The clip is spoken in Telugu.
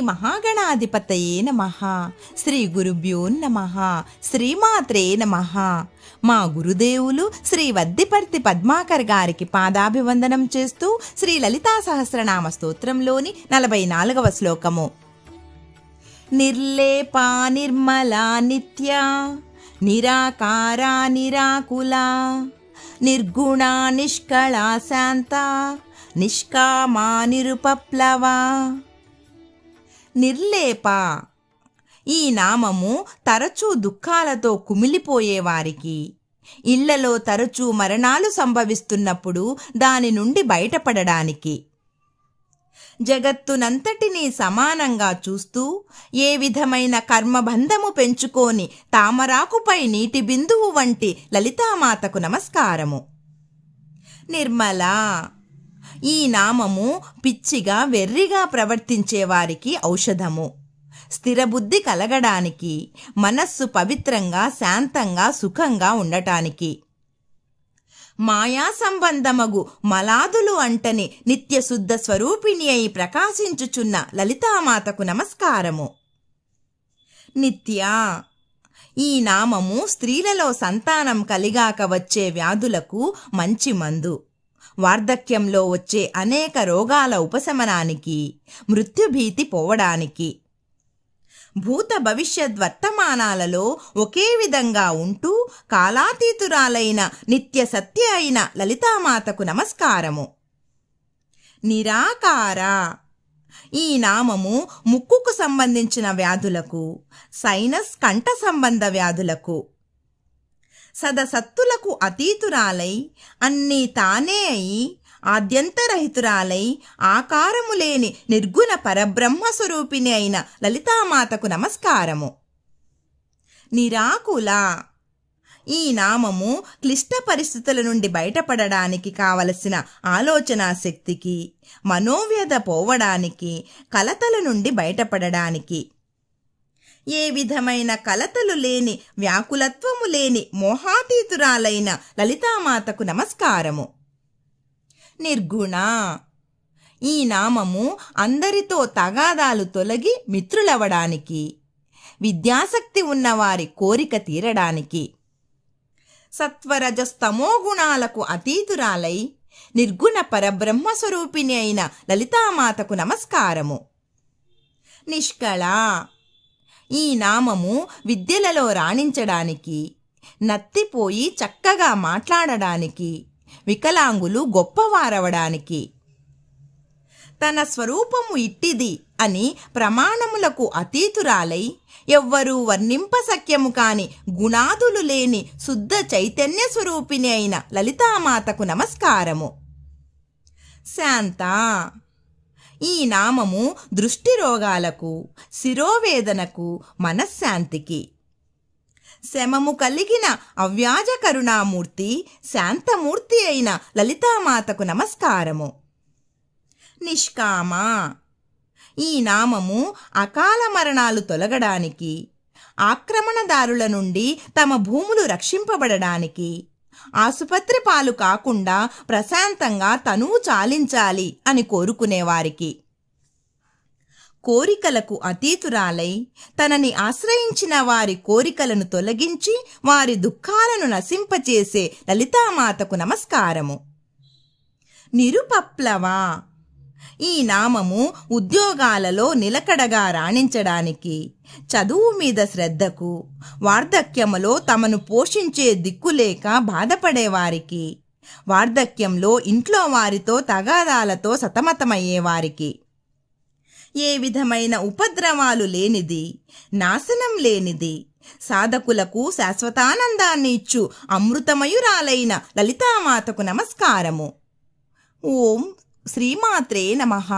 మహాగణాధిపతయే నమః. శ్రీ గురుభ్యో నమః. శ్రీమాత్రే నమః. మా గురుదేవులు శ్రీ వద్దిపర్తి పద్మాకర్ గారికి పాదాభివందనం చేస్తూ శ్రీ లలితా సహస్రనామ స్తోత్రంలోని 44వ శ్లోకము. నిర్లేపా నిర్మలా నిత్యా నిరాకారా నిరాకులా నిర్గుణా నిష్కళా శాంతా నిష్కామా నిరుపప్లవా. నిర్లేప ఈ నామము తరచూ దుఃఖాలతో కుమిలిపోయేవారికి, ఇళ్లలో తరచూ మరణాలు సంభవిస్తున్నప్పుడు దాని నుండి బయటపడడానికి, జగత్తునంతటినీ సమానంగా చూస్తూ ఏ విధమైన కర్మబంధము పెంచుకోని తామరాకుపై నీటి బిందువు వంటి లలితామాతకు నమస్కారము. నిర్మల ఈ నామము పిచ్చిగా వెర్రిగా ప్రవర్తించేవారికి ఔషధము. స్థిరబుద్ధి కలగడానికి, మనస్సు పవిత్రంగా శాంతంగా సుఖంగా ఉండటానికి. మాయా సంబంధమగు మలాదులు అంటని నిత్యశుద్ధ స్వరూపిణి అయి ప్రకాశించుచున్న లలితామాతకు నమస్కారము. నిత్య ఈ నామము స్త్రీలలో సంతానం కలిగాక వచ్చే వ్యాధులకు మంచి మందు. వార్ధక్యంలో వచ్చే అనేక రోగాల ఉపశమనానికి, మృత్యుభీతి పోవడానికి, భూత భవిష్యత్ వర్తమానాలలో ఒకే విధంగా ఉంటూ కాలాతీతురాలైన నిత్య సత్య అయిన లలితామాతకు నమస్కారము. నిరాకార ఈ నామము ముక్కుకు సంబంధించిన వ్యాధులకు, సైనస్ కంఠ సంబంధ వ్యాధులకు, సదసత్తులకు అతీతురాలై అన్నీ తానే అయి ఆద్యంతరహితురాలై ఆకారము లేని నిర్గుణ పరబ్రహ్మస్వరూపిణి అయిన లలితామాతకు నమస్కారము. నిరాకుల ఈ నామము క్లిష్ట పరిస్థితుల నుండి బయటపడడానికి కావలసిన ఆలోచనా శక్తికి, మనోవ్యధ పోవడానికి, కలతల నుండి బయటపడడానికి, ఏ విధమైన కలతలు లేని వ్యాకులత్వము లేని మోహాతీతురాలైన లలితామాతకు నమస్కారము. నిర్గుణ ఈ నామము అందరితో తగాదాలు తొలగి మిత్రులవడానికి, విద్యాసక్తి ఉన్నవారి కోరిక తీరడానికి, సత్వరజస్తమో గుణాలకు అతీతురాలై నిర్గుణ పరబ్రహ్మస్వరూపిణి అయిన లలితామాతకు నమస్కారము. నిష్కళ ఈ నామము విద్యలలో రాణించడానికి, నత్తిపోయి చక్కగా మాట్లాడడానికి, వికలాంగులు గొప్పవారవడానికి, తన స్వరూపము ఇట్టిది అని ప్రమాణములకు అతీతురాలై ఎవ్వరూ వర్ణింపశక్యము కాని గుణాదులు లేని శుద్ధ చైతన్య స్వరూపిణి అయిన లలితామాతకు నమస్కారము. శాంత ఈ నామము దృష్టి రోగాలకు, శిరోవేదనకు, మనశ్శాంతికి, శమము కలిగిన అవ్యాజ కరుణామూర్తి శాంతమూర్తి అయిన లలితామాతకు నమస్కారము. నిష్కామ ఈ నామము అకాల మరణాలు తొలగడానికి, ఆక్రమణదారుల నుండి తమ భూములు రక్షింపబడడానికి, ఆసుపత్రి పాలు కాకుండా ప్రశాంతంగా తనువు చాలించాలి అని కోరుకునేవారికి, కోరికలకు అతీతురాలై తనని ఆశ్రయించిన వారి కోరికలను తొలగించి వారి దుఃఖాలను నశింపచేసే లలితామాతకు నమస్కారము. నిరుపప్లవ ఈ నామము ఉద్యోగాలలో నిలకడగా రాణించడానికి, చదువు మీద శ్రద్ధకు, వార్ధక్యములో తమను పోషించే దిక్కులేక బాధపడేవారికి, వార్ధక్యంలో ఇంట్లో వారితో తగాదాలతో సతమతమయ్యేవారికి, ఏ విధమైన ఉపద్రవాలు లేనిది, నాశనం లేనిది, సాధకులకు శాశ్వతానందాన్ని ఇచ్చు అమృతమయురాలైన లలితామాతకు నమస్కారము. ఓం శ్రీమాత్రే నమః.